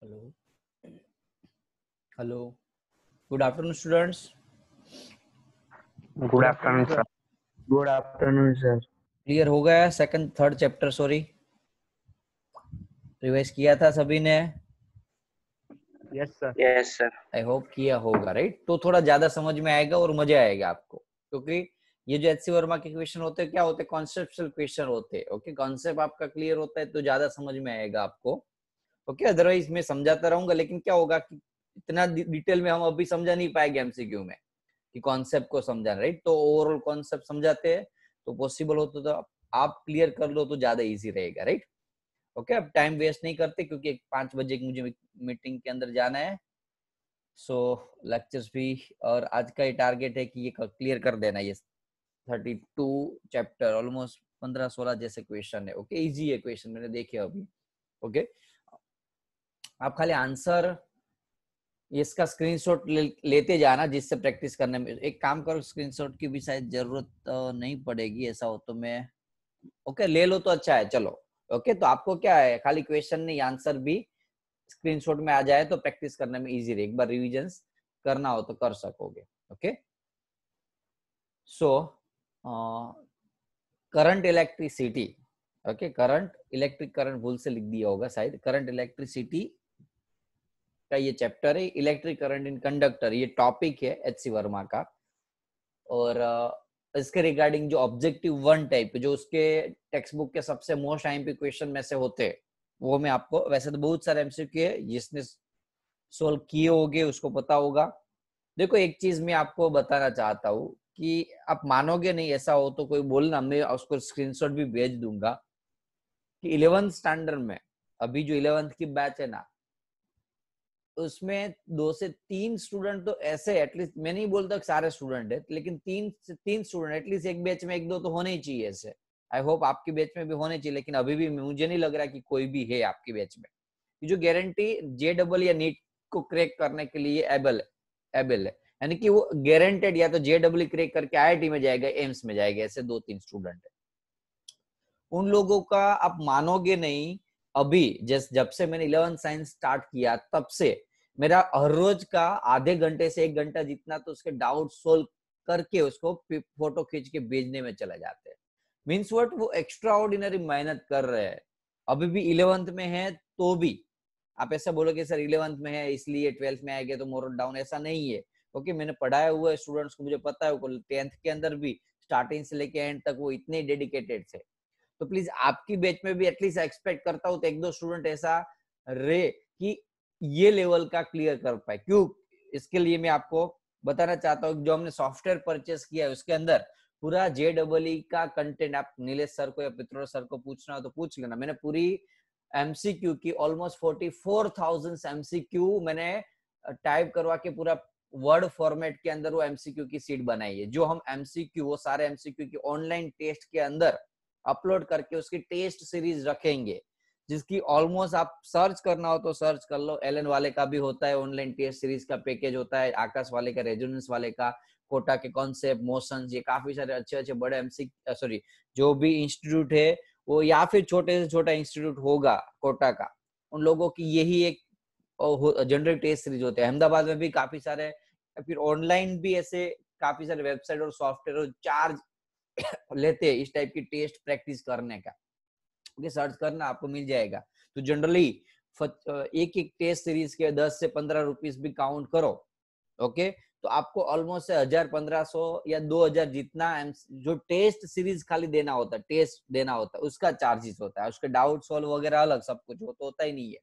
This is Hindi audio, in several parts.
Hello. Hello. Good afternoon, students. Good afternoon, sir. Good afternoon, sir. Clear हो गया second third chapter? Sorry, revise किया था सभी ने? Yes, sir. Yes, sir. I hope किया होगा, राइट? तो थोड़ा ज्यादा समझ में आएगा और मजा आएगा आपको, क्योंकि ये जो एचसी वर्मा के क्वेश्चन होते हैं क्या होते हैं? कॉन्सेप्चुअल क्वेश्चन होते हैं। ओके, कॉन्सेप्ट आपका क्लियर होता है तो ज्यादा समझ में आएगा आपको। ओके, अदरवाइज मैं समझाता रहूंगा, लेकिन क्या होगा कि इतना डिटेल में हम अभी समझा नहीं पाएंगे एमसीक्यू में कि कॉन्सेप्ट को समझाना, राइट? तो ओवरऑल कॉन्सेप्ट समझाते हैं, तो पॉसिबल हो तो आप क्लियर कर लो तो ज्यादा इजी रहेगा, राइट? ओके, अब टाइम वेस्ट नहीं करते क्योंकि 5 बजे मुझे मीटिंग के अंदर जाना है। सो लेक्चर्स भी, और आज का ये टारगेट है कि ये क्लियर कर देना। ये 32 चैप्टर, ऑलमोस्ट 15-16 जैसे क्वेश्चन है। ओके, इजी है क्वेश्चन, मैंने देखे अभी। ओके, आप खाली आंसर इसका स्क्रीनशॉट लेते जाना, जिससे प्रैक्टिस करने में एक काम करो, स्क्रीनशॉट की भी शायद जरूरत नहीं पड़ेगी। ऐसा हो तो मैं ओके ले लो तो अच्छा है। चलो ओके, तो आपको क्या है, खाली क्वेश्चन नहीं आंसर भी स्क्रीनशॉट में आ जाए तो प्रैक्टिस करने में इजी रहे। एक बार रिवीजन करना हो तो कर सकोगे। Okay, so current electricity. Okay, current electric current भूल से लिख दिया होगा शायद। करंट इलेक्ट्रिसिटी का ये चैप्टर है, इलेक्ट्रिक करंट इन कंडक्टर, ये टॉपिक है एचसी वर्मा का। और इसके रिगार्डिंग जो ऑब्जेक्टिव 1 टाइप जो उसके टेक्स्ट बुक के सबसे मोस्ट आईएमपी क्वेश्चन में से होते, वो मैं आपको, वैसे तो बहुत सारे एमसीक्यू है, जिसने सोल्व किए होंगे उसको पता होगा। देखो, एक चीज मैं आपको बताना चाहता हूँ कि आप मानोगे नहीं, ऐसा हो तो कोई बोलना, मैं उसको स्क्रीनशॉट भी भेज दूंगा कि 11th स्टैंडर्ड में अभी जो 11th की बैच है ना, उसमें 2 से 3 स्टूडेंट तो ऐसे, एटलीस्ट मैं नहीं बोलता सारे स्टूडेंट है, लेकिन 3 से 3 स्टूडेंट एटलीस्ट एक बैच में 1-2 तो होने ही चाहिए ऐसे। आई होप आपकी बैच में भी होने चाहिए, लेकिन अभी भी मुझे नहीं लग रहा कि कोई भी है आपकी बैच में जो गारंटी जेडबल या नीट को क्रैक करने के लिए एबल है, यानी कि वो गारंटेड या तो जेडबल क्रैक करके आईआईटी में जाएगा, एम्स में जाएगा। ऐसे 2-3 स्टूडेंट है। उन लोगों का आप मानोगे नहीं, अभी जब से मैंने 11th साइंस स्टार्ट किया तब से मेरा हर रोज का आधे घंटे से 1 घंटा जितना तो उसके डाउट सोल्व करके उसको फोटो खींच के भेजने में चले जाते हैं। मीन्स व्हाट, वो एक्स्ट्रा ऑर्डिनरी मेहनत कर रहे हैं। अभी भी 11th में है तो भी आप ऐसा बोलोगे सर 11th में है इसलिए 12th में आएंगे तो मोरल डाउन, ऐसा नहीं है। ओके, मैंने पढ़ाया हुआ है स्टूडेंट्स को, मुझे पता है 10th के अंदर भी स्टार्टिंग से लेके एंड तक वो इतने डेडिकेटेड थे। तो प्लीज आपकी बैच में भी एटलीस्ट एक्सपेक्ट करता हूँ तो 1-2 स्टूडेंट ऐसा रहे कि ये लेवल का क्लियर कर पाए। क्यों? इसके लिए मैं आपको बताना चाहता हूँ, जो हमने सॉफ्टवेयर परचेस किया है उसके अंदर पूरा जेडबलई का कंटेंट, आप नीलेश सर को या पित्रोल सर को पूछना हो तो पूछ लेना। मैंने पूरी एमसीक्यू की ऑलमोस्ट 44,000 एमसीक्यू मैंने टाइप करवा के पूरा वर्ड फॉर्मेट के अंदर वो एमसीक्यू की सीट बनाई है। जो हम एमसीक्यू, वो सारे एमसीक्यू की ऑनलाइन टेस्ट के अंदर अपलोड करके उसकी टेस्ट सीरीज रखेंगे, जिसकी ऑलमोस्ट आप सर्च करना हो तो सर्च कर लो। एलन वाले का भी होता है ऑनलाइन टेस्ट सीरीज का पैकेज होता है, आकाश वाले का, रेजोनेंस वाले का, कोटा के कॉन्सेप्ट, मोशंस, ये काफी सारे अच्छे बड़े सॉरी जो भी इंस्टीट्यूट है वो, या फिर छोटे से छोटा इंस्टीट्यूट होगा कोटा का, उन लोगों की यही एक जनरल टेस्ट सीरीज होते हैं। अहमदाबाद में भी काफी सारे, फिर ऑनलाइन भी ऐसे काफी सारे वेबसाइट और सॉफ्टवेयर चार्ज लेते हैं इस टाइप की टेस्ट प्रैक्टिस करने का। ओके, सर्च करना आपको मिल जाएगा। तो जनरली एक टेस्ट सीरीज के 10 से 15 रुपीस भी काउंट करो, ओके, तो आपको ऑलमोस्ट 1,000-1,500 या 2,000 जितना जो टेस्ट सीरीज खाली देना होता है, टेस्ट देना होता है, उसका चार्जेस होता है। उसके डाउट सॉल्व वगैरह अलग, सब कुछ वो तो होता ही नहीं है।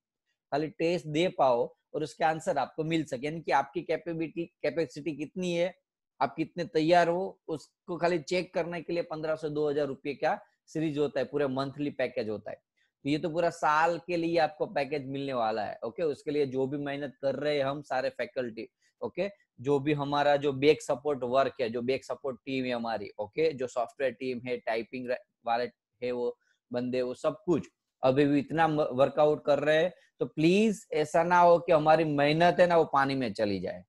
खाली टेस्ट दे पाओ और उसके आंसर आपको मिल सके, यानी कि आपकी कैपेसिटी कितनी है, आप कितने तैयार हो, उसको खाली चेक करने के लिए 1,500 से 2,000 रुपये का सीरीज होता है, पूरे मंथली पैकेज होता है। तो ये तो पूरा साल के लिए आपको पैकेज मिलने वाला है। ओके, उसके लिए जो भी मेहनत कर रहे हैं हम सारे फैकल्टी, ओके, जो भी हमारा जो बैक सपोर्ट वर्क है, जो बैक सपोर्ट टीम है हमारी, ओके, जो सॉफ्टवेयर टीम है, टाइपिंग वाले है वो बंदे, वो सब कुछ अभी भी इतना वर्कआउट कर रहे हैं। तो प्लीज ऐसा ना हो कि हमारी मेहनत है ना वो पानी में चली जाए।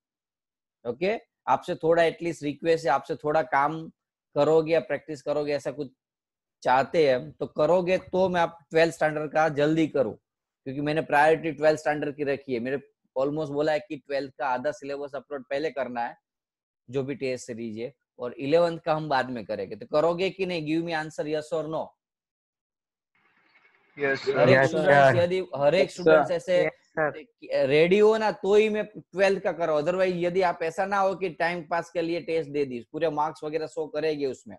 ओके, आपसे थोड़ा एटलीस्ट रिक्वेस्ट है, आपसे थोड़ा काम करोगे या प्रैक्टिस करोगे, ऐसा कुछ चाहते हैं हम, तो करोगे तो मैं आप 12th स्टैंडर्ड का जल्दी करूं, क्योंकि मैंने प्रायोरिटी 12th स्टैंडर्ड की रखी है। मेरे ऑलमोस्ट बोला है कि 12th का आधा सिलेबस अपलोड पहले करना है, जो भी टेस्ट सीरीज है, और 11th का हम बाद में करेंगे। तो करोगे कि नहीं? गिव मी आंसर, यस और नो। Yes, हर sir. एक Yes, स्टूडेंट्स, sir. यदि हर एक Yes, स्टूडेंट्स sir. ऐसे Yes, sir. रेडी हो ना, तो ही मैं 12th का करो। अदरवाइज यदि आप ऐसा ना हो कि टाइम पास के लिए टेस्ट दे दी, पूरे मार्क्स वगैरह शो करेंगे उसमें,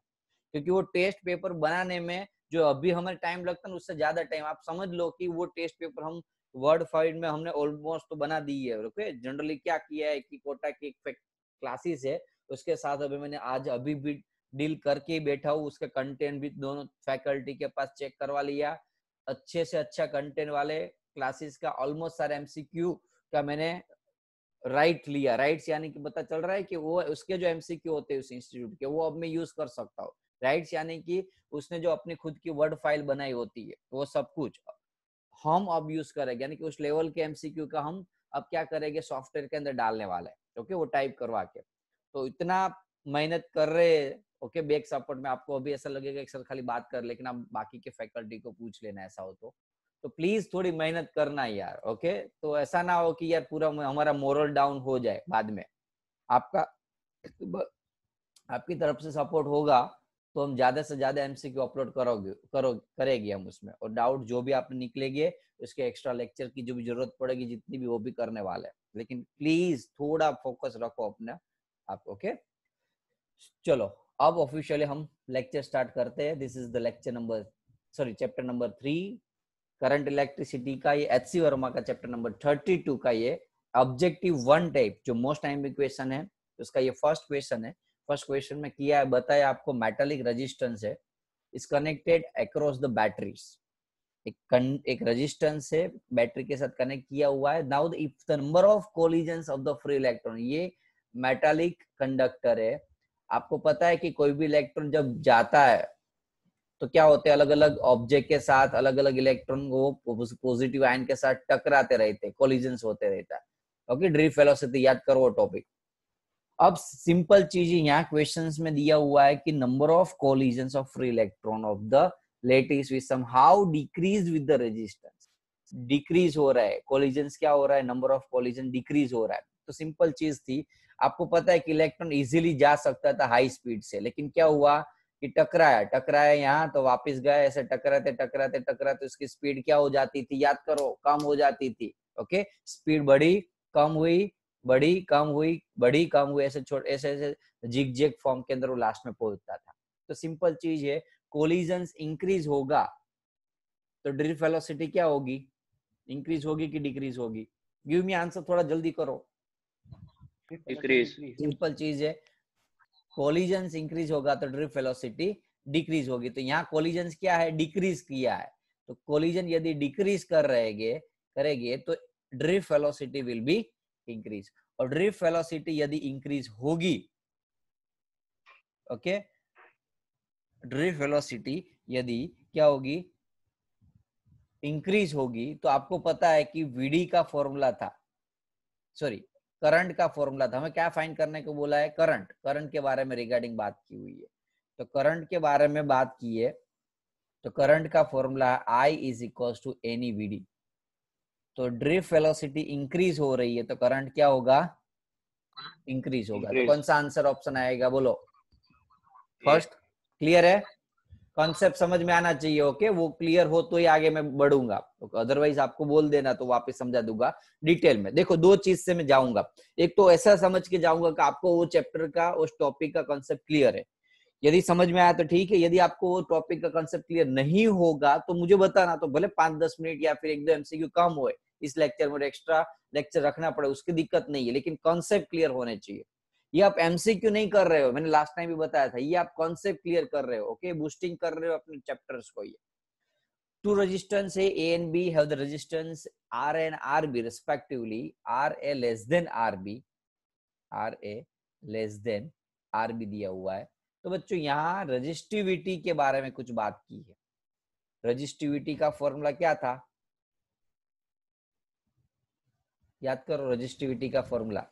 क्योंकि वो टेस्ट पेपर बनाने में जो अभी हमें टाइम लगता है उससे ज्यादा टाइम, आप समझ लो कि वो टेस्ट पेपर हम वर्ड फाइल में हमने ऑलमोस्ट तो बना दी है। ओके, जनरली क्या किया है कि कोटा की क्लासेस है, उसके साथ अभी मैंने आज अभी भी डील करके ही बैठा हूँ, उसके कंटेंट भी दोनों फैकल्टी के पास चेक करवा लिया। अच्छे से अच्छा कंटेंट वाले क्लासेस का ऑलमोस्ट सारे एमसीक्यू का मैंने राइट लिया। राइट्स यानी कि पता चल रहा है कि वो उसके जो एमसीक्यू होते हैं उस इंस्टीट्यूट के, वो अब मैं यूज कर सकता हूँ। राइट्स यानी कि उसने जो अपनी खुद की वर्ड फाइल बनाई होती है, वो सब कुछ हम अब यूज करेंगे, यानी कि उस लेवल के एमसीक्यू का हम अब क्या करेंगे, सॉफ्टवेयर के अंदर डालने वाला है। ओके, वो टाइप करवा के, तो इतना मेहनत कर रहे हैं। ओके, बैक सपोर्ट में आपको अभी ऐसा लगेगा कि सर खाली बात कर, लेकिन आप बाकी के फैकल्टी को पूछ लेना ऐसा हो तो प्लीज थोड़ी मेहनत करना यार। ओके, तो ऐसा ना हो कि यार पूरा हमारा मोरल डाउन हो जाए बाद में। आपका आपकी तरफ से सपोर्ट होगा तो हम ज्यादा से ज्यादा एमसीक्यू अपलोड करेंगे हम उसमें, और डाउट जो भी आप निकलेंगे उसके एक्स्ट्रा लेक्चर की जो भी जरूरत पड़ेगी जितनी भी, वो भी करने वाले हैं। लेकिन प्लीज थोड़ा फोकस रखो अपना आप। ओके, चलो अब ऑफिशियली हम लेक्चर स्टार्ट करते हैं। This is the lecture number, sorry chapter number 3 current electricity का, ये एचसी वर्मा का चैप्टर नंबर 32 का ये ऑब्जेक्टिव 1 टाइप जो मोस्ट टाइम क्वेश्चन है, उसका ये फर्स्ट क्वेश्चन है। फर्स्ट क्वेश्चन में किया है, बताया आपको मेटालिक रेजिस्टेंस है, is connected across the batteries. एक रेजिस्टेंस है बैटरी के साथ कनेक्ट किया हुआ है। Now if the number of collisions of the free electron, ये मेटालिक कंडक्टर है। आपको पता है कि कोई भी इलेक्ट्रॉन जब जाता है तो क्या होते हैं, अलग अलग ऑब्जेक्ट के साथ अलग अलग इलेक्ट्रॉन को पॉजिटिव आयन के साथ टकराते रहते, कोलिजन्स होते रहता है। ओके, ड्रिफ्ट वेलोसिटी याद करो वो टॉपिक। अब सिंपल चीज यहाँ क्वेश्चंस में दिया हुआ है कि number of collisions of free electron of the lattice with somehow decrease with the resistance. Decrease हो रहा है, कोलिजन्स क्या हो रहा है, नंबर ऑफ कोलिजन डिक्रीज हो रहा है। तो सिंपल चीज थी, आपको पता है कि इलेक्ट्रॉन इजीली जा सकता था हाई स्पीड से, लेकिन क्या हुआ कि टकराया यहाँ तो वापस गया, ऐसे टकराते टकराते टकराते उसकी स्पीड क्या हो जाती थी, याद करो, कम हो जाती थी। ओके, स्पीड बढ़ी कम हुई, बढ़ी कम हुई, बढ़ी कम हुई, ऐसे छोटे ऐसे जिग फॉर्म के अंदर वो लास्ट में पहुंचता था। तो सिंपल चीज है, कोलिजन्स इंक्रीज होगा तो ड्रिफ्ट वेलोसिटी क्या होगी, इंक्रीज होगी कि डिक्रीज होगी? गिव मी आंसर, थोड़ा जल्दी करो। Decrease. सिंपल चीज है, कोलिजन्स इंक्रीज होगा तो ड्रिफ्ट वेलोसिटी डिक्रीज होगी। तो यहाँ कोलिजन्स क्या है, डिक्रीज किया है। तो कोलिजन यदि डिक्रीज करेंगे तो drift velocity will be increase, और ड्रिफ्ट वेलोसिटी यदि इंक्रीज होगी, ओके, ड्रिफ्ट वेलोसिटी यदि क्या होगी, इंक्रीज होगी, तो आपको पता है कि वीडी का फॉर्मूला था, सॉरी करंट का फॉर्मूला था। हमें क्या फाइंड करने को बोला है, करंट के बारे में रिगार्डिंग बात की हुई है। तो करंट के बारे में बात की है, तो करंट का फॉर्मूला है I is equal to n e VD. तो ड्रिफ्ट वेलोसिटी इंक्रीज हो रही है तो करंट क्या होगा, इंक्रीज होगा। तो कौन सा आंसर ऑप्शन आएगा, बोलो फर्स्ट। क्लियर है, कॉन्सेप्ट समझ में आना चाहिए। ओके, वो क्लियर हो तो ही आगे मैं बढ़ूंगा, अदरवाइज आपको बोल देना तो वापस समझा दूंगा डिटेल में। देखो, दो चीज से मैं जाऊंगा, एक तो ऐसा समझ के जाऊंगा कि आपको वो चैप्टर का उस टॉपिक का कॉन्सेप्ट क्लियर है, यदि समझ में आया तो ठीक है। यदि आपको वो टॉपिक का कॉन्सेप्ट क्लियर नहीं होगा तो मुझे बताना, तो भले 5-10 मिनट या फिर 1-2 एमसीक्यू कम हुए इस लेक्चर में, एक्स्ट्रा लेक्चर रखना पड़े, उसकी दिक्कत नहीं है, लेकिन कॉन्सेप्ट क्लियर होने चाहिए। ये आप एमसीक्यू नहीं कर रहे हो, मैंने लास्ट टाइम भी बताया था, ये आप कॉन्सेप्ट क्लियर कर रहे हो। ओके, बूस्टिंग कर रहे हो अपने चैप्टर्स को। ये two resistance A and B have the resistance R and RB respectively. RA less than RB, RA less than RB दिया हुआ है। तो बच्चों यहाँ रेजिस्टिविटी के बारे में कुछ बात की है। रेजिस्टिविटी का फॉर्मूला क्या था, याद करो, रेजिस्टिविटी का फॉर्मूला,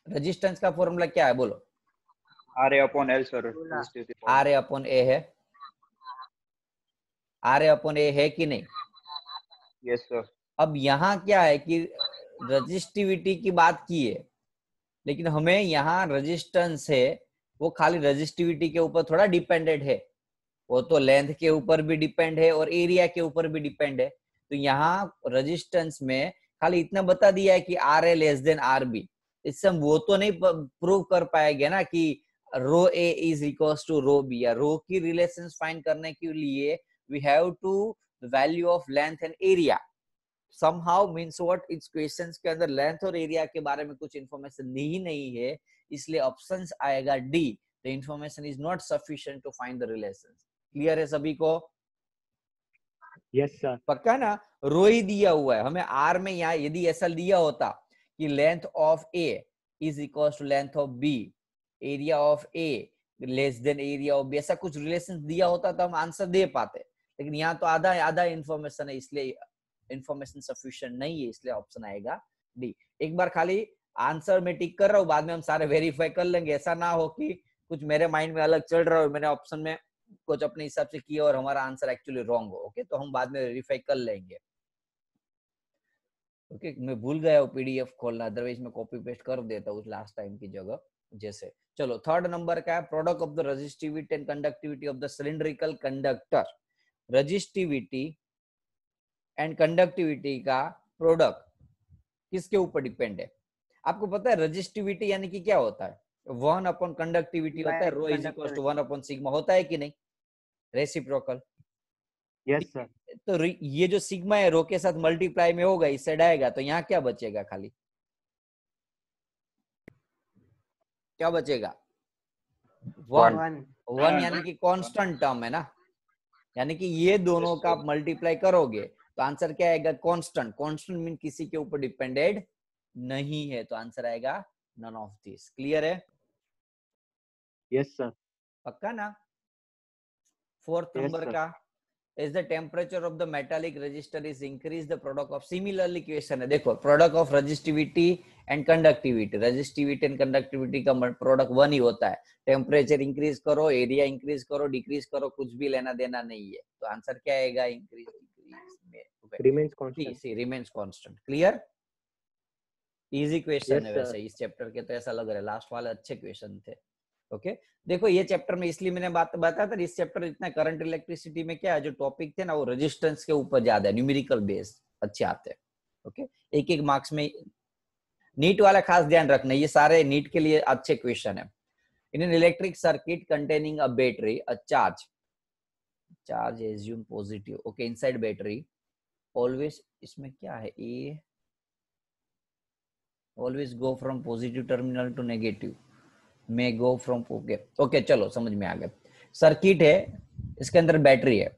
रेजिस्टेंस का फॉर्मूला क्या है, बोलो। RA upon L, sir. RA upon A है, RA upon A है कि नहीं? Yes, sir. अब यहाँ क्या है कि रजिस्टिविटी की बात की है, लेकिन हमें यहाँ रेजिस्टेंस है वो खाली रजिस्टिविटी के ऊपर थोड़ा डिपेंडेंट है, वो तो लेंथ के ऊपर भी डिपेंड है और एरिया के ऊपर भी डिपेंड है। तो यहाँ रेजिस्टेंस में खाली इतना बता दिया है कि R A less than R B, इससे हम वो तो नहीं प्रूव कर पाएंगे ना कि rho A is equals to rho B, या रो की रिलेशन फाइंड करने के लिए we have two value of length and area. somehow means what, इस क्वेश्चंस के अंदर लेंथ और एरिया के बारे में कुछ इंफॉर्मेशन ही नहीं है, इसलिए ऑप्शंस आएगा D, the information is not sufficient to find the relations. Clear है सभी को? Yes sir. पक्का ना? रो ही दिया हुआ है हमें आर में, यहाँ यदि ऐसा दिया होता कि length of A is equal to length of B, area of A less than area of B, ऐसा कुछ रिलेशन दिया होता तो हम आंसर दे पाते, लेकिन यहाँ तो आधा आधा इंफॉर्मेशन है, इसलिए इंफॉर्मेशन सफिशिएंट नहीं है, इसलिए ऑप्शन आएगा डी। एक बार खाली आंसर में टिक कर रहा हूँ, बाद में हम सारे वेरीफाई कर लेंगे, ऐसा ना हो कि कुछ मेरे माइंड में अलग चल रहा हो, मैंने ऑप्शन में कुछ अपने हिसाब से किया और हमारा आंसर एक्चुअली रॉन्ग हो। ओके, तो हम बाद में वेरीफाई कर लेंगे। ओके, मैं भूल गया हूँ पीडीएफ खोलना, अदरवाइज मैं कॉपी पेस्ट कर देता हूँ लास्ट टाइम की जगह जैसे। चलो थर्ड नंबर का है product of the resistivity and conductivity of the cylindrical conductor. Resistivity and conductivity का प्रोडक्ट किसके ऊपर डिपेंड है? आपको पता है रेजिस्टिविटी यानी कि क्या होता है? 1 अपॉन कंडक्टिविटी होता है, rho is equal to 1 upon sigma, होता है कि नहीं? रेसिप्रोकल। Yes sir. तो ये जो सिग्मा है रो के साथ मल्टीप्लाई में होगा, इस साइड आएगा, तो यहाँ क्या बचेगा? खाली क्या बचेगा? 1 यानी कि कांस्टेंट टर्म है ना, यानी कि ये दोनों का आप मल्टीप्लाई करोगे तो आंसर क्या आएगा? कांस्टेंट। कांस्टेंट मीन किसी के ऊपर डिपेंडेड नहीं है, तो आंसर आएगा नन ऑफ दिस। क्लियर है? Yes sir. पक्का ना? फोर्थ नंबर का is the temperature of the metallic resistor is increase the product of, similarly question है, देखो product of resistivity and conductivity, resistivity and conductivity का प्रोडक्ट 1 ही होता है। टेम्परेचर इंक्रीज करो, एरिया इंक्रीज करो, डिक्रीज करो, कुछ भी लेना देना नहीं है, तो आंसर क्या आएगा? Increase decrease remains constant. C remains constant. Clear? Easy question Yes, है sir. वैसे इस चैप्टर के, तो ऐसा लग रहा है लास्ट वाले अच्छे क्वेश्चन थे। ओके देखो ये चैप्टर में इसलिए मैंने बात बताया था, इस चैप्टर इतना करंट इलेक्ट्रिसिटी में क्या है, जो टॉपिक थे ना वो रेजिस्टेंस के ऊपर ज्यादा है, न्यूमेरिकल बेस्ड अच्छे आते हैं। ओके एक एक मार्क्स में, नीट वाला खास ध्यान रखना, ये सारे नीट के लिए अच्छे क्वेश्चन है। In an electric circuit containing a battery, a charge assume positive, okay inside battery always, इसमें क्या है, A always go from positive terminal to negative, may go from, okay चलो समझ में आ गया। सर्किट है, इसके अंदर बैटरी है,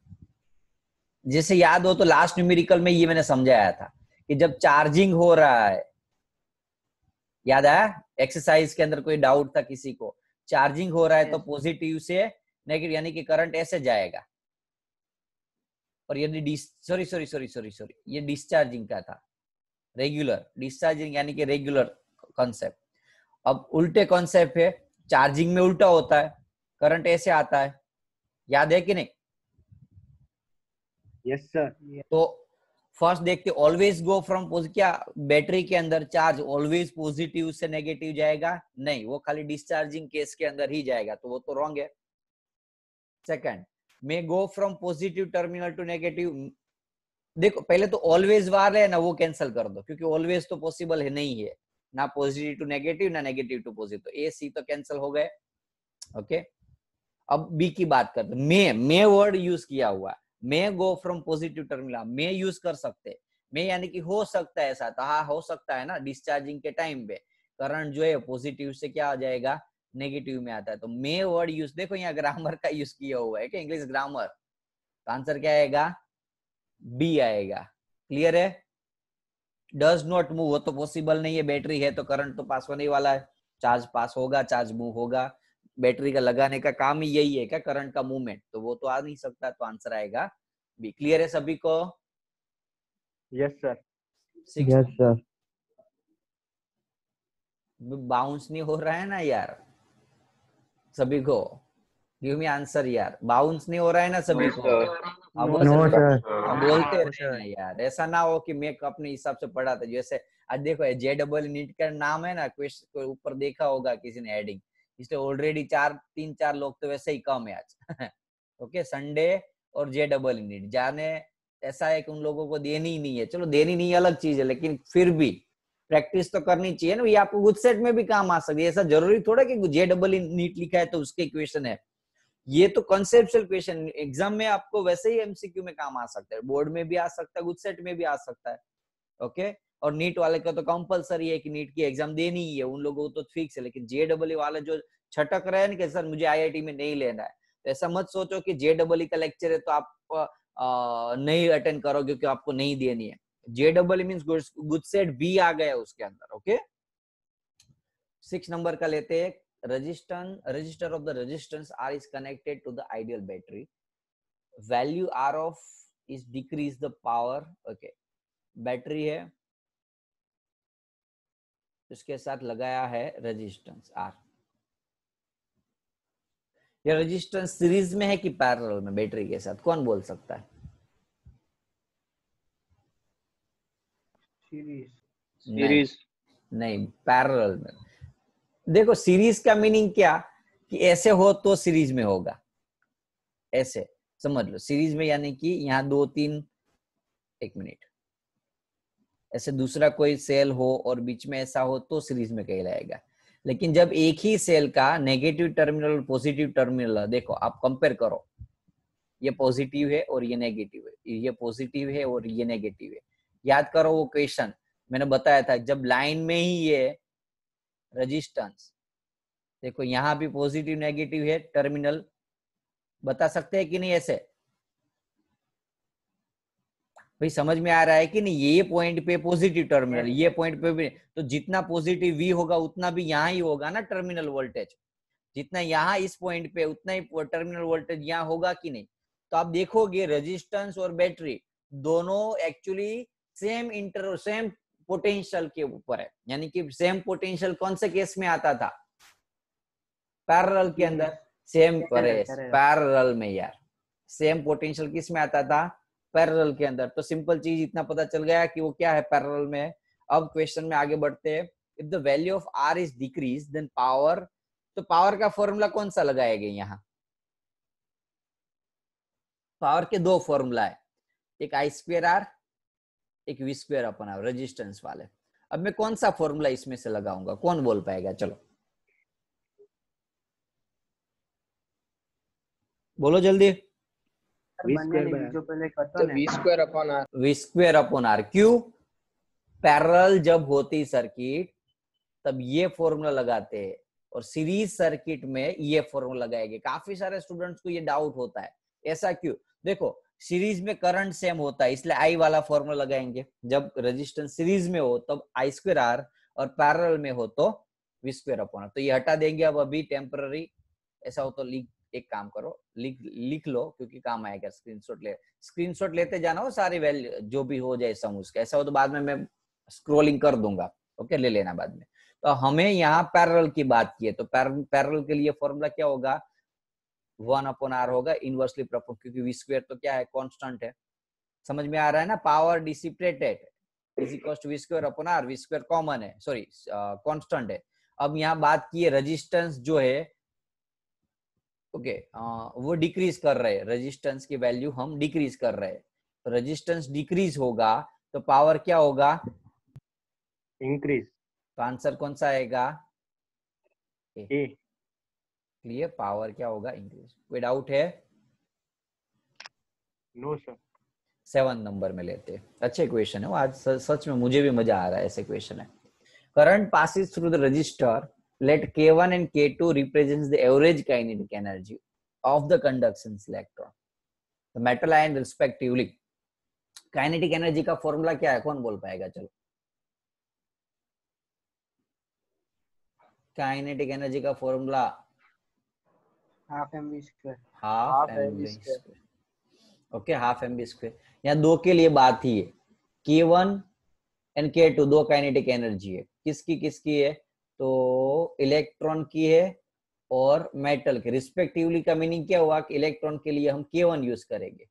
जैसे याद हो तो लास्ट न्यूमेरिकल में ये मैंने समझाया था कि जब चार्जिंग हो रहा है, याद आया? एक्सरसाइज के अंदर कोई डाउट था किसी को? चार्जिंग हो रहा है तो पॉजिटिव से नेगेटिव यानी कि करंट ऐसे जाएगा, और यदि सॉरी ये डिस्चार्जिंग का था, रेगुलर डिस्चार्जिंग यानी कि रेगुलर कॉन्सेप्ट। अब उल्टे कॉन्सेप्ट है, चार्जिंग में उल्टा होता है, करंट ऐसे आता है, याद है कि नहीं? Yes sir. तो फर्स्ट देखते ऑलवेज गो फ्रॉम, क्या बैटरी के अंदर चार्ज ऑलवेज पॉजिटिव से नेगेटिव जाएगा? नहीं, वो खाली डिस्चार्जिंग केस के अंदर ही जाएगा, तो वो तो रॉन्ग है। Second, may go from positive terminal to negative, देखो पहले तो ऑलवेज वार है ना, वो कैंसिल कर दो, क्योंकि ऑलवेज तो पॉसिबल है नहीं है ना, पॉजिटिव टू नेगेटिव ना नेगेटिव टू पॉजिटिव, तो ए सी तो कैंसिल हो गए। ओके अब बी की बात करते, मे वर्ड यूज किया हुआ, may go from positive terminal, may use कर सकते, मे यानी कि हो सकता है ऐसा, तो हाँ हो सकता है ना, डिस्चार्जिंग के टाइम पे करंट जो है पॉजिटिव से क्या आ जाएगा? नेगेटिव में आता है, तो मे वर्ड यूज, देखो यहाँ ग्रामर का यूज किया हुआ है कि इंग्लिश ग्रामर, तो आंसर क्या आएगा? बी आएगा। क्लियर है? डज नॉट मूव, वो तो पॉसिबल नहीं है, बैटरी है तो करंट तो पास होने वाला है, चार्ज पास होगा, चार्ज मूव होगा, बैटरी का लगाने का काम ही यही है क्या, करंट का मूवमेंट, तो वो तो आ नहीं सकता, तो आंसर आएगा बी। क्लियर है सभी को? Yes sir. Yes sir. Bounce नहीं हो रहा है ना यार सभी को? गिव मी आंसर यार, बाउंस नहीं हो रहा है ना सभी नो को? सर, अब No, बस sir. अब बोलते No, रहना sir. यार, ऐसा ना हो कि मैं अपने हिसाब से पढ़ा था। जैसे आज देखो जे डबल नीट का नाम है ना, क्वेश्चन को ऊपर देखा होगा किसी ने हेडिंग, इसलिए ऑलरेडी 4 लोग तो वैसे ही कम है आज। ओके, संडे और जे डबल नीट जाने, ऐसा है कि उन लोगों को देनी ही नहीं है। चलो देनी नहीं अलग चीज है, लेकिन फिर भी प्रैक्टिस तो करनी चाहिए ना। ये आपको गुड सेट में भी काम आ सकती है। ऐसा जरूरी थोड़ा कि जे डबल नीट लिखा है तो उसके क्वेश्चन है। ये तो कॉन्सेप्चुअल क्वेश्चन एग्जाम में आपको वैसे ही एमसीक्यू में काम आ सकता है, बोर्ड में भी आ सकता है, गुड सेट में भी आ सकता है। ओके, और नीट वाले का तो कंपलसरी है कि नीट की एग्जाम देनी ही है, उन लोगों को तो फिक्स है। लेकिन जेडब्ल्यू वाले जो छटक रहे हैं ना कि सर मुझे आईआईटी में नहीं लेना है, तो ऐसा मत सोचो कि जेडब्ल्यू का लेक्चर है तो आप नहीं अटेंड करोगे क्योंकि आपको नहीं देनी है। जेडब्ल्यू मींस गुड सेट भी आ गया उसके अंदर। ओके, 6 नंबर का लेते हैं। Resistor of the resistance R is connected to the ideal battery. Value R of is decrease the power. Okay, battery है, उसके साथ लगाया है रेजिस्टेंस R। ये रेजिस्टेंस सीरीज में है कि पैरेलल में बैटरी के साथ, कौन बोल सकता है? सीरीज। नहीं, पैरेलल में। देखो सीरीज का मीनिंग क्या, कि ऐसे हो तो सीरीज में होगा, ऐसे समझ लो। सीरीज में यानी कि यहाँ 2-3, एक मिनट, ऐसे दूसरा कोई सेल हो और बीच में ऐसा हो तो सीरीज में कहलाएगा। लेकिन जब एक ही सेल का नेगेटिव टर्मिनल और पॉजिटिव टर्मिनल, देखो आप कंपेयर करो, ये पॉजिटिव है और ये नेगेटिव है, ये पॉजिटिव है और ये नेगेटिव है। याद करो वो क्वेश्चन मैंने बताया था, जब लाइन में ही ये रेजिस्टेंस, देखो यहाँ भी पॉजिटिव नेगेटिव है टर्मिनल, बता सकते हैं कि नहीं? ऐसे भाई समझ में आ रहा है कि नहीं? ये पॉइंट पे पॉजिटिव टर्मिनल, ये पॉइंट पे भी, तो जितना पॉजिटिव वी होगा उतना भी यहाँ ही होगा ना टर्मिनल वोल्टेज। जितना यहाँ इस पॉइंट पे उतना ही टर्मिनल वोल्टेज यहाँ होगा कि नहीं? तो आप देखोगे रेजिस्टेंस और बैटरी दोनों एक्चुअली सेम पोटेंशियल के ऊपर है। यानी कि सेम पोटेंशियल कौन से केस में आता था? पैरेलल के अंदर। सेम पैरेलल में यार, सेम पोटेंशियल किस में आता था? पैरेलल के अंदर। तो सिंपल चीज इतना पता चल गया कि वो क्या है, पैरेलल में है। अब क्वेश्चन में आगे बढ़ते हैं। If the value of R is decrease then power, तो पावर का फॉर्मूला कौन सा लगाएंगे यहाँ? पावर के दो फॉर्मूला है, एक आई स्क्वेयर आर, एक V square upon R, resistance वाले। अब मैं कौन सा फॉर्मूला इसमें से लगाऊंगा, कौन बोल पाएगा? चलो बोलो जल्दी। V square by R. तो V square upon R. V square upon R. क्यों? पैरेलल जब होती सर्किट तब ये फॉर्मूला लगाते हैं, और सीरीज सर्किट में ये फॉर्मूला लगाएंगे। काफी सारे स्टूडेंट्स को ये डाउट होता है, ऐसा क्यों? देखो सीरीज में करंट सेम होता है इसलिए आई वाला फॉर्मूला लगाएंगे। जब रेजिस्टेंस सीरीज में हो तब आई स्क्वायर आर, और पैरेलल में हो तो वी स्क्वायर अपॉन आर। तो ये हटा देंगे अब अभी टेम्पररी। ऐसा हो तो एक काम करो, लिख लो क्योंकि काम आएगा। स्क्रीनशॉट लेते जाना हो सारी वैल्यू जो भी हो जाए सम उसका। ऐसा हो तो बाद में मैं स्क्रोलिंग कर दूंगा, ओके, ले लेना बाद में। तो हमें यहाँ पैरेलल की बात की है, तो पैरेलल के लिए फॉर्मूला क्या होगा? 1 अपॉन आर होगा, इनवर्सली प्रोपोर्शनल, क्योंकि वी स्क्वायर तो क्या है, कांस्टेंट है। समझ में आ रहा है ना? Power dissipated is equal to V square upon R. V square common है, सॉरी कांस्टेंट है। अब यहाँ बात की है रेजिस्टेंस जो है, ओके, वो डिक्रीज कर रहे हैं, रेजिस्टेंस की वैल्यू हम डिक्रीज कर रहे हैं। तो रेजिस्टेंस डिक्रीज होगा तो पावर क्या होगा? Increase. तो आंसर कौन सा आएगा? A. क्लियर? पावर क्या होगा? इंक्रीज। कोई डाउट है? No, sir. 7 नंबर में लेते हैं। अच्छे क्वेश्चन है वो, आज सच में मुझे भी मजा आ रहा है, ऐसे क्वेश्चन है। Current passes through the resistor, let K1 and K2 represents the average kinetic energy of the conduction electron, the metal ion respectively. Kinetic energy का फॉर्मूला क्या है, कौन बोल पाएगा? चलो, काइनेटिक एनर्जी का formula half m v square. Half m v square. Okay, half m v square. यहाँ दो के लिए बात ही है, K1 एंड K2 दो काइनेटिक एनर्जी है। किसकी किसकी है? तो इलेक्ट्रॉन की है और मेटल के रिस्पेक्टिवली का मीनिंग क्या हुआ कि इलेक्ट्रॉन के लिए हम K1 यूज करेंगे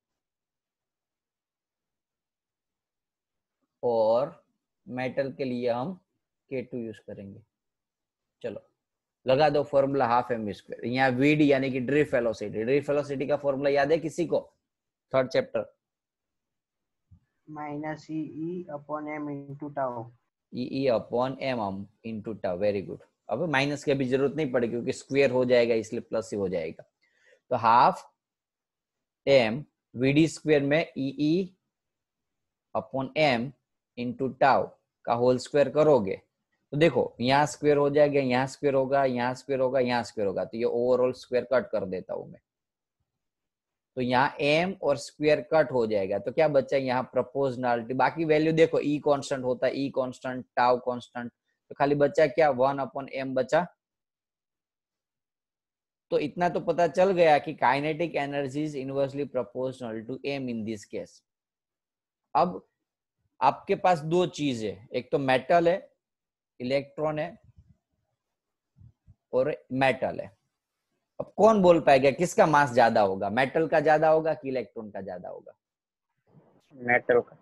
और मेटल के लिए हम K2 यूज करेंगे। चलो लगा दो फॉर्मूला हाफ एम स्क्वायर। यहाँ VD यानी कि ड्रिफ्ट वेलोसिटी, ड्रिफ्ट वेलोसिटी का फॉर्मूला याद है किसी को? Third chapter, minus e upon m into tau. E upon m into tau. Very good. अब माइनस की अभी जरूरत नहीं पड़ेगी क्योंकि स्क्वायर हो जाएगा इसलिए प्लस ही हो जाएगा। तो हाफ एम VD स्क्वायर में e upon m into tau का होल स्क्वायर करोगे तो देखो यहाँ स्क्वायर हो जाएगा, यहाँ स्क्वायर होगा, यहाँ स्क्वायर होगा, यहाँ स्क्वायर होगा, तो ये ओवरऑल स्क्वायर कट कर देता हूं मैं। तो यहाँ एम और स्क्वायर कट हो जाएगा तो क्या बचा यहाँ प्रोपोर्शनलिटी। बाकी वैल्यू देखो ई कांस्टेंट होता है, ई कांस्टेंट, टाउ कांस्टेंट, तो खाली बचा क्या 1 अपॉन एम बचा। तो इतना तो पता चल गया कि kinetic energy is inversely proportional to m in this case. अब आपके पास दो चीज है, एक तो मेटल है, इलेक्ट्रॉन है और मेटल है। अब कौन बोल पाएगा किसका मास ज्यादा होगा, मेटल का ज्यादा होगा कि इलेक्ट्रॉन का ज्यादा होगा? मेटल का।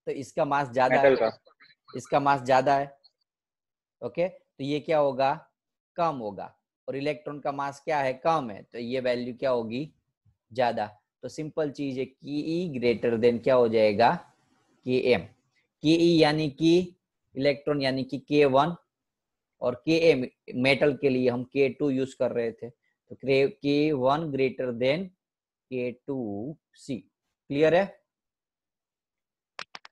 तो इसका मास ज्यादा है, इसका मास ज्यादा है। ओके, तो ये क्या होगा, कम होगा। और इलेक्ट्रॉन का मास क्या है, कम है, तो ये वैल्यू क्या होगी, ज्यादा। तो सिंपल चीज है कि ई ग्रेटर देन क्या हो जाएगा, के एम। के ई यानी कि इलेक्ट्रॉन यानी कि K1 और Km मेटल के लिए हम K2 यूज कर रहे थे, तो K1 greater than K2C। Clear है?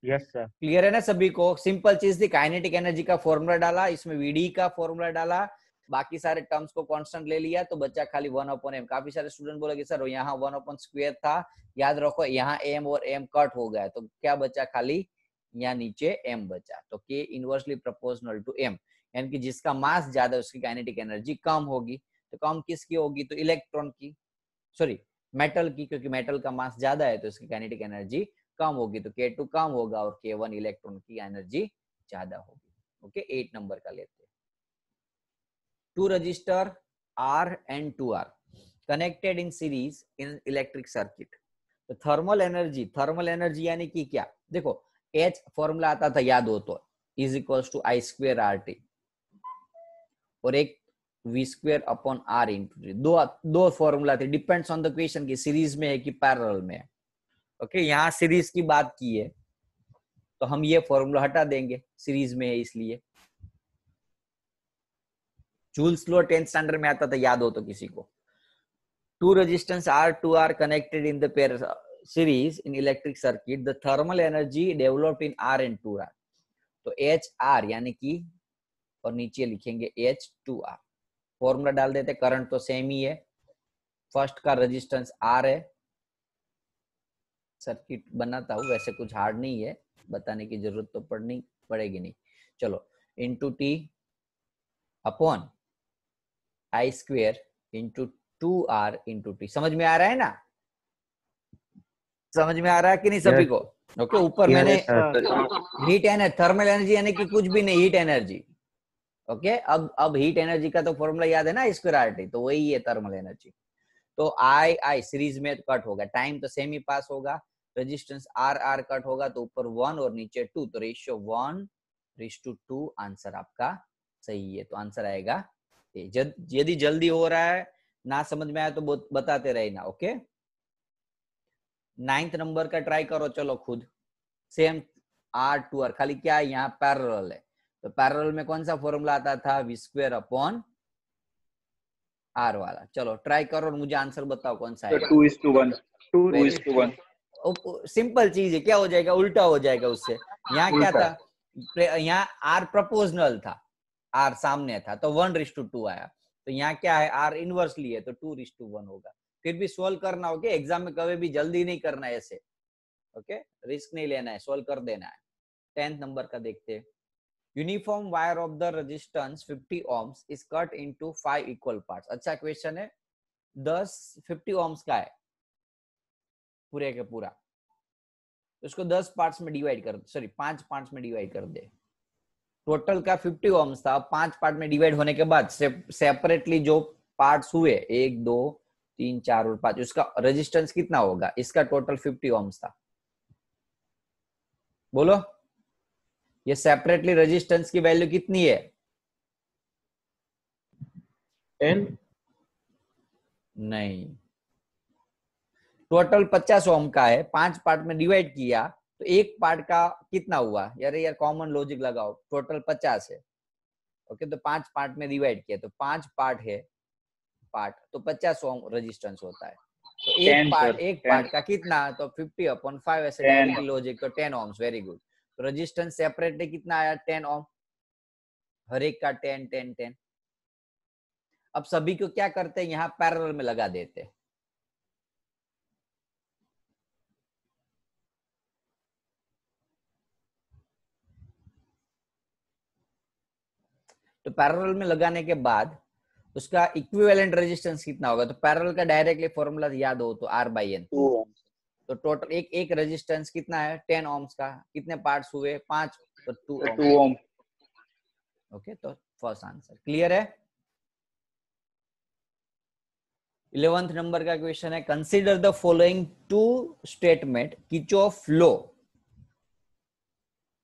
Yes sir. क्लियर है ना सभी को? सिंपल चीज थी, काइनेटिक एनर्जी का फॉर्मूला डाला, इसमें VD का फॉर्मूला डाला, बाकी सारे टर्म्स को कांस्टेंट ले लिया, तो बच्चा खाली 1 अपॉन एम। काफी सारे स्टूडेंट बोलेंगे सर यहाँ 1 अपॉन स्क्वायर था, याद रखो यहाँ एम और एम कट हो गया, तो क्या बचा, खाली यहाँ नीचे एम बचा। तो K inversely proportional to m, यानी कि जिसका मास ज्यादा है उसकी काइनेटिक एनर्जी कम होगी। तो कम किसकी होगी, तो इलेक्ट्रॉन की, सॉरी मेटल की, क्योंकि मेटल का मास ज्यादा है तो उसकी काइनेटिक एनर्जी कम होगी। तो K2 कम होगा और K1 इलेक्ट्रॉन की एनर्जी ज्यादा होगी। ओके, 8 नंबर का लेते हैं। 2 register R and 2R connected in series in electric circuit। तो थर्मल एनर्जी यानी कि क्या, देखो H फॉर्मूला आता था याद हो तो, is equals to I square R T, और एक v square upon R into T. दो फॉर्मूला थे, डिपेंड्स ऑन द क्वेश्चन की सीरीज में है कि पैरेलल में है। ओके, यहाँ सीरीज की बात की है तो हम ये फॉर्मूला हटा देंगे, सीरीज में है इसलिए। जूल्स लॉ 10th स्टैंडर्ड में आता था याद हो तो किसी को। 2 resistance R2R connected in the pair series in electric circuit, the thermal energy developed in R and 2R। तो HR यानी कि, और नीचे लिखेंगे H2R। फॉर्मूला डाल देते, करंट तो सेम ही है, फर्स्ट का रेजिस्टेंस R है, सर्किट बनाता हूं, वैसे कुछ हार्ड नहीं है, बताने की जरूरत तो पड़ेगी नहीं। चलो, into T upon I square into 2R into T. समझ में आ रहा है ना, समझ में आ रहा है कि नहीं सभी को? ओके, ऊपर मैंने हीट एनर्जी, थर्मल एनर्जी यानी कि कुछ भी नहीं, हीट एनर्जी। ओके, अब हीट एनर्जी का तो फॉर्मूला याद है ना, स्क्वायर आर टी, तो वही है थर्मल एनर्जी। तो आई सीरीज में कट होगा, टाइम तो सेम ही पास होगा, रेजिस्टेंस आर कट होगा, तो ऊपर 1 और नीचे 2, तो रेशियो 1:2। आंसर आपका सही है, तो आंसर आएगा यदि जल्दी हो रहा है, ना समझ में आया तो बताते रहना। ओके, 9th नंबर का ट्राई करो, चलो खुद सेम R2R, खाली क्या है यहाँ पैरेलल है, तो पैरेलल में कौन सा फॉर्मूला आता था, v स्क्वायर अपॉन R वाला। चलो ट्राई करो और मुझे आंसर बताओ कौन सा है। 2:1। 2:1। सिंपल चीज है, क्या हो जाएगा, उल्टा हो जाएगा उससे। यहाँ क्या था, यहाँ R प्रोपोर्शनल था, R सामने था, तो 1:2 आया। तो यहाँ क्या है, R इनवर्सली है, तो 2:1 होगा। फिर भी सोल्व करना, ओके, एग्जाम में कभी भी जल्दी नहीं करना है ऐसे, ओके, रिस्क नहीं लेना है, सोल्व कर देना है। 10th नंबर का देखते हैं। Uniform wire of the resistance 50 ohms is cut into 5 equal parts. अच्छा क्वेश्चन है, 50 ohms का है पूरे के पूरा, उसको 10 पार्ट्स में डिवाइड कर, सॉरी 5 पार्ट्स में डिवाइड कर दे। टोटल का 50 ohms था, 5 पार्ट में डिवाइड होने के बाद सेपरेटली जो पार्ट्स हुए 1 2 3 4 और 5, उसका रेजिस्टेंस कितना होगा? इसका टोटल 50 ओम्स था। बोलो ये सेपरेटली रेजिस्टेंस की वैल्यू कितनी है? 10 नहीं, टोटल 50 ओम का है, 5 पार्ट में डिवाइड किया तो एक पार्ट का कितना हुआ? यार कॉमन लॉजिक लगाओ, टोटल 50 है, ओके, तो 5 पार्ट में डिवाइड किया तो 5 पार्ट है, पार्ट तो 50 ओम रेजिस्टेंस होता है। तो एक पार्ट का कितना? तो 50/5 ऐसे डायरेक्टली लॉजिक, तो 10 ओम्स। Very good. तो रेजिस्टेंस सेपरेटली कितना आया? 10 ओम, हर एक का 10 10 10। अब सभी को क्या करते हैं, यहाँ पैरेलल में लगा देते हैं। तो पैरेलल में लगाने के बाद उसका इक्विवेलेंट रेजिस्टेंस कितना होगा? तो पैरेलल का डायरेक्टली फॉर्मूला याद हो तो R/N। 2 ohm. तो टोटल एक रेजिस्टेंस कितना है? 10 ओम्स का। कितने पार्ट्स हुए? 5, तो 2 ओम। 2 ohm. ओके, तो फर्स्ट आंसर क्लियर है। 11th नंबर का क्वेश्चन है, consider the following two statement Kirchhoff law.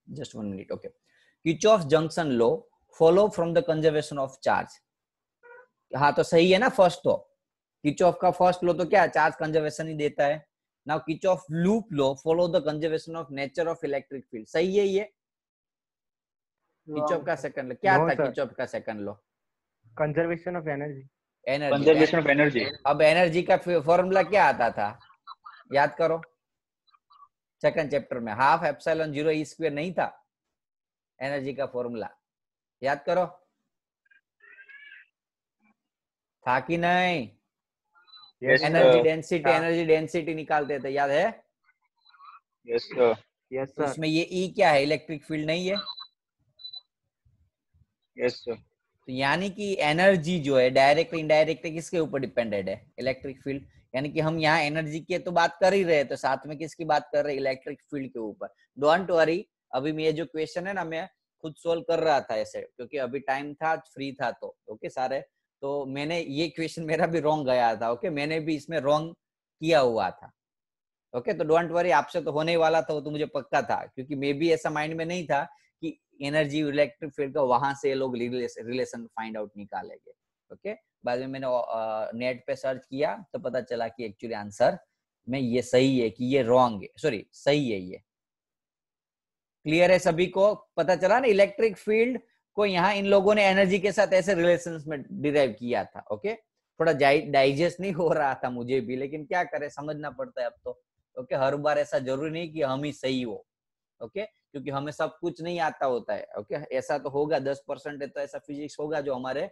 Just 1 minute. Okay, Kirchhoff junction law follow from the conservation of charge. हाँ तो सही है ना फर्स्ट। तो किरचॉफ का फर्स्ट लॉ तो क्या है? चार्ज कंजर्वेशन ही देता है। Now Kirchhoff loop law follow the conservation of nature of electric field. सही है ये? किरचॉफ का सेकंड लॉ क्या था? किरचॉफ का second law conservation of energy. Conservation of energy. अब एनर्जी का फॉर्मूला क्या आता था? याद करो, सेकंड चैप्टर में हाफ एप्सिलॉन 0 E² नहीं था एनर्जी का फॉर्मूला? याद करो, था कि नहीं? Yes, एनर्जी डेंसिटी निकालते थे, याद है? Yes, sir. यस तो सर। इसमें ये E क्या है? इलेक्ट्रिक फील्ड नहीं है? Yes, sir. तो यानी कि एनर्जी जो है डायरेक्ट इनडायरेक्ट किसके ऊपर डिपेंडेड है? Electric field. यानी कि हम यहाँ एनर्जी की तो बात कर ही रहे, तो साथ में किसकी बात कर रहे हैं? इलेक्ट्रिक फील्ड के ऊपर। डोंट वरी, अभी मैं ये जो क्वेश्चन है ना मैं खुद सोल्व कर रहा था ऐसे, क्योंकि अभी टाइम था, फ्री था, तो ओके सारे। तो मैंने ये क्वेश्चन मेरा भी रॉन्ग गया था, ओके, मैंने भी इसमें रॉन्ग किया हुआ था, ओके। तो डोंट वरी, आपसे तो होने वाला था वो तो मुझे पक्का था, क्योंकि मैं भी ऐसा माइंड में नहीं था कि एनर्जी इलेक्ट्रिक फील्ड का वहां से लोग रिलेशन फाइंड आउट निकालेंगे, ओके। बाद में मैंने नेट पे सर्च किया तो पता चला कि एक्चुअली आंसर में ये सही है कि ये रॉन्ग है, सॉरी सही है ये। क्लियर है सभी को? पता चला ना, इलेक्ट्रिक फील्ड को यहाँ इन लोगों ने एनर्जी के साथ ऐसे रिलेशंस में डिराइव किया था, ओके। थोड़ा डाइजेस्ट नहीं हो रहा था मुझे भी, लेकिन क्या करें, समझना पड़ता है अब तो, ओके। हर बार ऐसा जरूरी नहीं कि हम ही सही हो, ओके, क्योंकि हमें सब कुछ नहीं आता होता है, ओके। ऐसा तो होगा 10% है तो ऐसा फिजिक्स होगा जो हमारे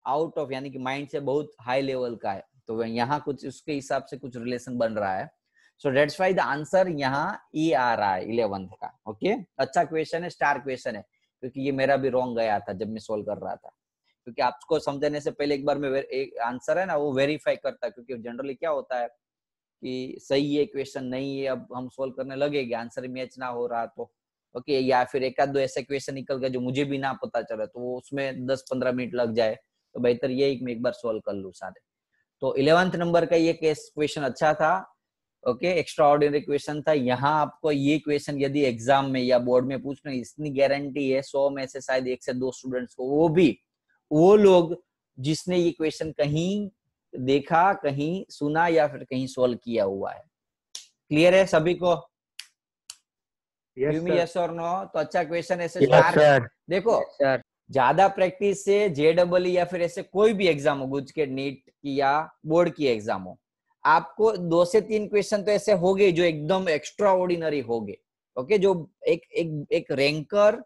आउट ऑफ यानी कि माइंड से बहुत हाई लेवल का है, तो यहाँ कुछ उसके हिसाब से कुछ रिलेशन बन रहा है। So that's why the answer यहाँ ई आ रहा है 11th का, ओके। अच्छा क्वेश्चन है, स्टार क्वेश्चन है, क्योंकि ये मेरा भी रॉन्ग गया था जब मैं सोल्व कर रहा था, क्योंकि आपको समझने से पहले एक बार मैं एक आंसर है ना वो वेरीफाई करता, क्योंकि जनरली क्या होता है कि सही है क्वेश्चन नहीं है, अब हम सोल्व करने लगेंगे, आंसर मैच ना हो रहा तो ओके, या फिर एक आध दो ऐसे क्वेश्चन निकल गए जो मुझे भी ना पता चला तो उसमें 10-15 मिनट लग जाए, तो बेहतर ये मैं एक बार सोल्व कर लूं सारे। तो 11th नंबर का ये केस क्वेश्चन अच्छा था, ओके, एक्स्ट्रा ऑर्डिनरी क्वेश्चन था। यहाँ आपको ये क्वेश्चन यदि एग्जाम में या बोर्ड में पूछना, इतनी गारंटी है 100 में से शायद 1 से 2 स्टूडेंट्स को, वो भी वो लोग जिसने ये क्वेश्चन कहीं देखा, कहीं सुना या फिर कहीं सोल्व किया हुआ है। क्लियर है सभी को? यस और नो? तो अच्छा क्वेश्चन ऐसे स्टार देखो, ज्यादा प्रैक्टिस से JEE या फिर ऐसे कोई भी एग्जाम हो, गुज के नीट की या बोर्ड की एग्जाम हो, आपको 2 से 3 क्वेश्चन तो ऐसे हो गए जो एकदम एक्स्ट्रा ऑर्डिनरी हो गए, ओके। जो एक रैंकर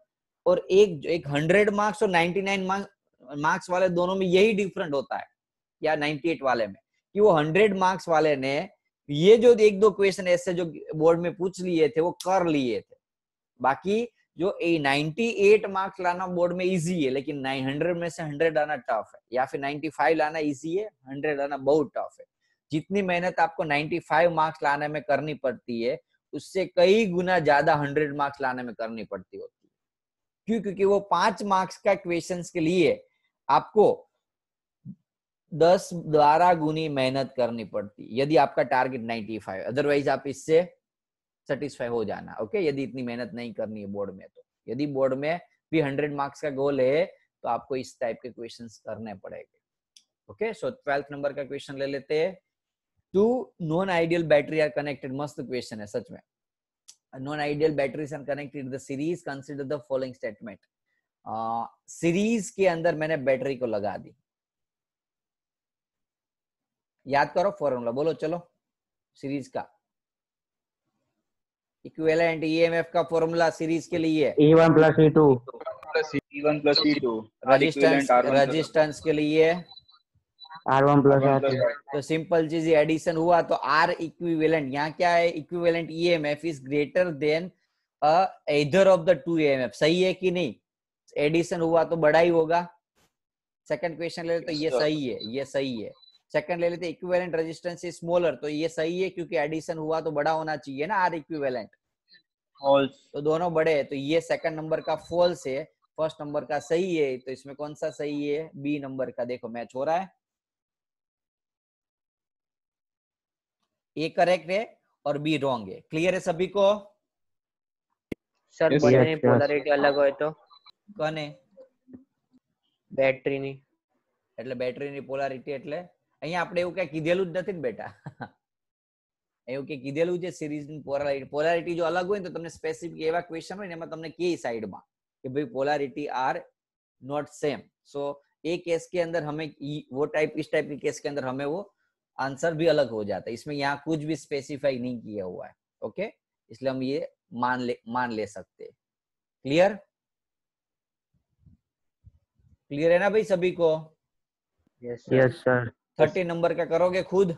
और एक 100 मार्क्स और 99 मार्क्स वाले दोनों में यही डिफरेंट होता है, या 98 वाले में, कि वो 100 मार्क्स वाले ने ये जो 1-2 क्वेश्चन ऐसे जो बोर्ड में पूछ लिए थे वो कर लिए थे। बाकी जो 98 मार्क्स लाना बोर्ड में इजी है, लेकिन 900 में से 100 आना टफ है, या फिर 95 लाना इजी है, 100 आना बहुत टफ है। जितनी मेहनत आपको 95 मार्क्स लाने में करनी पड़ती है, उससे कई गुना ज्यादा 100 मार्क्स लाने में करनी पड़ती होती है। क्यों? क्योंकि वो 5 मार्क्स का क्वेश्चंस के लिए आपको 10 द्वारा गुनी मेहनत करनी पड़ती यदि आपका टारगेट 95, अदरवाइज आप इससे सेटिस्फाई हो जाना। ओके, यदि इतनी मेहनत नहीं करनी है बोर्ड में तो। यदि बोर्ड में भी 100 मार्क्स का गोल है तो आपको इस टाइप के क्वेश्चंस करने पड़ेंगे। ओके, सो 12th नंबर का क्वेश्चन ले लेते हैं। 2 non ideal battery are connected, मस्त क्वेश्चन है सच में। Non ideal batteries are connected the series, consider the following statement. Series के अंदर मैंने बैटरी को लगा दी, याद करो फॉर्मूला, बोलो चलो सीरीज का। इक्विवेलेंट ईएमएफ का फॉर्मूला सीरीज के लिए E1 plus E2 E1 plus E2 R resistance, equivalent R1 plus resistance के लिए R1 plus R1 plus R2 तो सिंपल चीज एडिशन हुआ तो आर इक्विवेलेंट, यहाँ क्या है, equivalent EMF is greater than either of the two EMF. सही है कि नहीं? एडिशन हुआ तो बड़ा ही होगा। सेकंड क्वेश्चन ले लेते तो ये Yes, sir. सही है, ये सही है। सेकंड ले लेते इक्विवेलेंट रेजिस्टेंस इज स्मॉलर, तो ये सही है क्योंकि एडिशन हुआ तो बड़ा होना चाहिए ना आर इक्विवेलेंट, false. तो दोनों बड़े है, तो ये सेकंड नंबर का फॉल्स है, फर्स्ट नंबर का सही है। तो इसमें कौन सा सही है? बी नंबर का। देखो मैच हो रहा है, ए करेक्ट है और बी रॉन्ग है। क्लियर है सभी को? સર Yes, બંનેની yes. પોલારિટી અલગ હોય તો કોને? બેટરીની એટલે બેટરીની પોલારિટી એટલે અહીંયા આપણે એવું કઈ કીધેલું જ નથી ને બેટા. એવું કે કીધેલું છે સિરીઝની પોલારિટી જો અલગ હોય ને તો તમને સ્પેસિફિક એવા ક્વેશ્ચન હોય ને એમાં તમને કે સાઈડમાં કે ભાઈ પોલાरिटी आर नॉट सेम, सो एक केस के अंदर हमें वो टाइप, इस टाइप के केस के अंदर हमें वो आंसर भी अलग हो जाता है। इसमें यहाँ कुछ भी स्पेसिफाई नहीं किया हुआ है। ओके, इसलिए हम ये मान ले सकते हैं। क्लियर? क्लियर है ना भाई सभी को? યસ Yes sir 30 नंबर का करोगे खुद?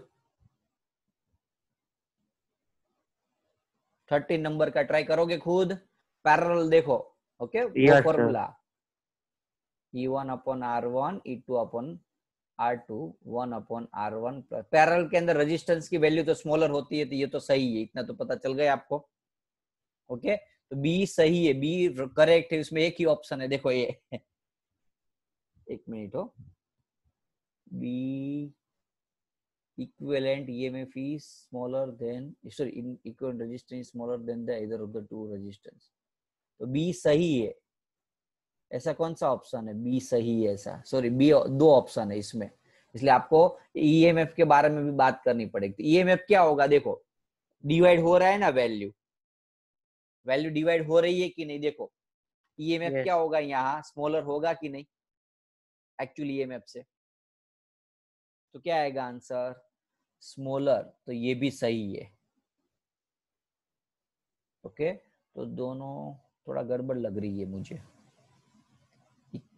13 नंबर का ट्राई करोगे खुद? पैरेलल देखो। ओके, वो Yes, formula E1 upon R1 E2 upon R2 1 upon R1 plus parallel के अंदर रेजिस्टेंस की वैल्यू तो स्मॉलर होती है, तो ये तो सही है, इतना तो पता चल गया आपको। ओके, तो बी सही है, बी करेक्ट है, उसमें एक ही ऑप्शन है, देखो ये एक मिनट हो, B equivalent EMF is smaller than, sorry, equivalent resistance is smaller than the either of the two resistance, तो बी सही है। ऐसा कौन सा ऑप्शन है? बी सही है ऐसा, सॉरी बी, दो ऑप्शन है इसमें, इसलिए आपको ईएमएफ के बारे में भी बात करनी पड़ेगी। ईएमएफ क्या होगा? देखो डिवाइड हो रहा है ना, वैल्यू डिवाइड हो रही है कि नहीं? देखो ईएमएफ Yes. क्या होगा यहाँ? स्मॉलर होगा कि नहीं एक्चुअली ईएमएफ से? तो क्या आएगा आंसर? स्मॉलर, तो ये भी सही है। ओके, तो दोनों थोड़ा गड़बड़ लग रही है मुझे।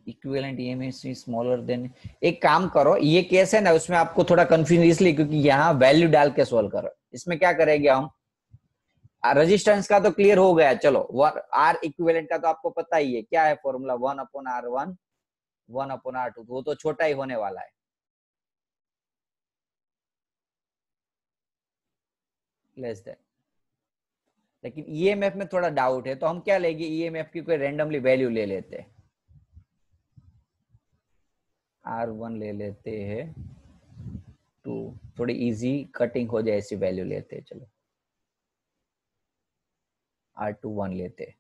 Equivalent EMF is smaller than, एक काम करो, ये केस है ना उसमें आपको थोड़ा कंफ्यूजन इसलिए क्योंकि यहाँ वैल्यू डाल के सोल्व करो। इसमें क्या करेंगे हम, रेजिस्टेंस का तो क्लियर हो गया, चलो आर इक्विवेलेंट का तो आपको पता ही है क्या है formula, 1 upon R1 1 upon R2, वो तो छोटा ही होने वाला है। लेस देन, लेकिन ईएमएफ में थोड़ा डाउट है, तो हम क्या लेंगे, ईएमएफ की कोई रैंडमली वैल्यू ले लेते हैं, R1 ले लेते हैं 2, थोड़ी इजी कटिंग हो जाए ऐसी वैल्यू लेते हैं। चलो R2 1 लेते हैं,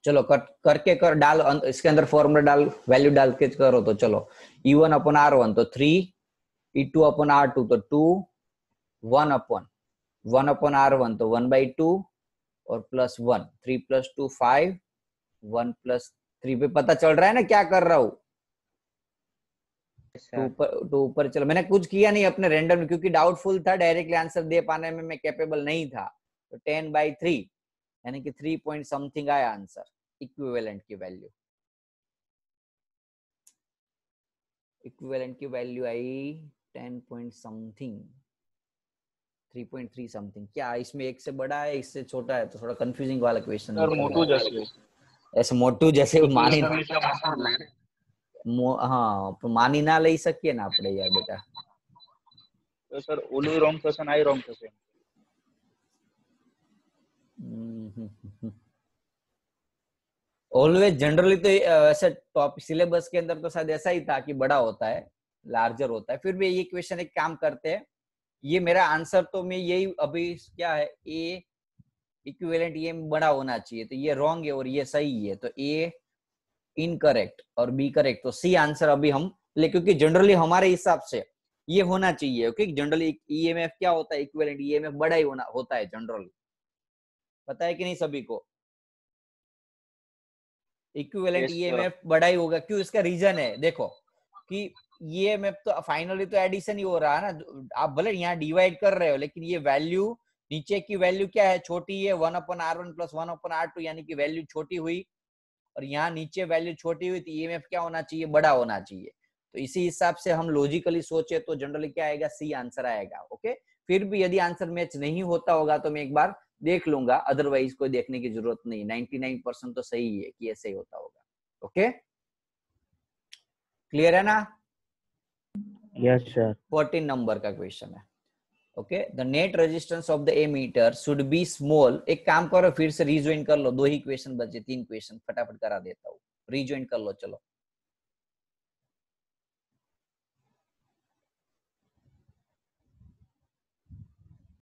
चलो करके कर डाल, इसके अंदर फॉर्मूला डाल, वैल्यू डाल के करो, तो चलो E1 अपॉन R1 तो 3, E2 अपॉन R2 तो 2, 1 अपॉन R1 तो 1/2 और प्लस 1, 3 + 2 5, 1 + 3 पे पता चल रहा है ना क्या कर रहा हूँ? तो ऊपर चलो, मैंने कुछ किया नहीं अपने रैंडम, क्योंकि डाउटफुल था, डायरेक्टली आंसर दे पाने में मैं कैपेबल नहीं था, तो 10/3 यानी कि 3 पॉइंट समथिंग आया आंसर, इक्विवेलेंट की वैल्यू। इक्विवेलेंट की वैल्यू आई 10 पॉइंट समथिंग, 3.3 समथिंग। क्या इसमें एक से बड़ा है इससे छोटा है? तो थोड़ा कंफ्यूजिंग वाला क्वेश्चन सर मोटू जैसे ऐसे मोटू जैसे मानी, તો हाँ मानी ना લઈ શકીએ ને આપણે યાર બેટા। સર ઓલું રોંગ થશે ને આઈ રોંગ થશે। ऑलवेज जनरली तो ऐसे टॉप सिलेबस के अंदर तो शायद ऐसा ही था कि बड़ा होता है, लार्जर होता है। फिर भी ये क्वेश्चन एक काम करते हैं, ये मेरा आंसर तो मैं यही अभी क्या है, ए इक्विवेलेंट ये बड़ा होना चाहिए, तो ये रॉन्ग है और ये सही है, तो ए इनकरेक्ट और बी करेक्ट, तो सी आंसर अभी हम ले, क्योंकि जनरली हमारे हिसाब से ये होना चाहिए। ओके, जनरली ईएमएफ क्या होता है, इक्विवेलेंट ईएमएफ बड़ा ही होता है जनरली, पता है कि नहीं सभी को? Equivalent Yes, sir. ईएमएफ बड़ा ही होगा, क्यों? इसका रीजन है, देखो कि ईएमएफ तो फाइनली तो एडिशन ही हो रहा है ना, आप भले यहाँ डिवाइड कर रहे हो, लेकिन ये वैल्यू नीचे की वैल्यू क्या है, छोटी है, 1/R1 + 1/R2, यानी कि वैल्यू छोटी हुई, और यहाँ नीचे वैल्यू छोटी हुई, तो ईएमएफ क्या होना चाहिए, बड़ा होना चाहिए। तो इसी हिसाब से हम लॉजिकली सोचे तो जनरली क्या आएगा, सी आंसर आएगा। ओके, फिर भी यदि आंसर मैच नहीं होता होगा तो मैं एक बार देख लूंगा, अदरवाइज कोई देखने की जरूरत नहीं, 99% तो सही है कि ऐसे ही होता होगा। ओके, क्लियर है ना? Yes sir. 14 नंबर का क्वेश्चन है। Okay, the net resistance of the ammeter should be small. एक काम करो, फिर से रिज्वाइन कर लो, 2 ही क्वेश्चन बचे, 3 क्वेश्चन फटाफट करा देता हूँ, रिज्वाइन कर लो। चलो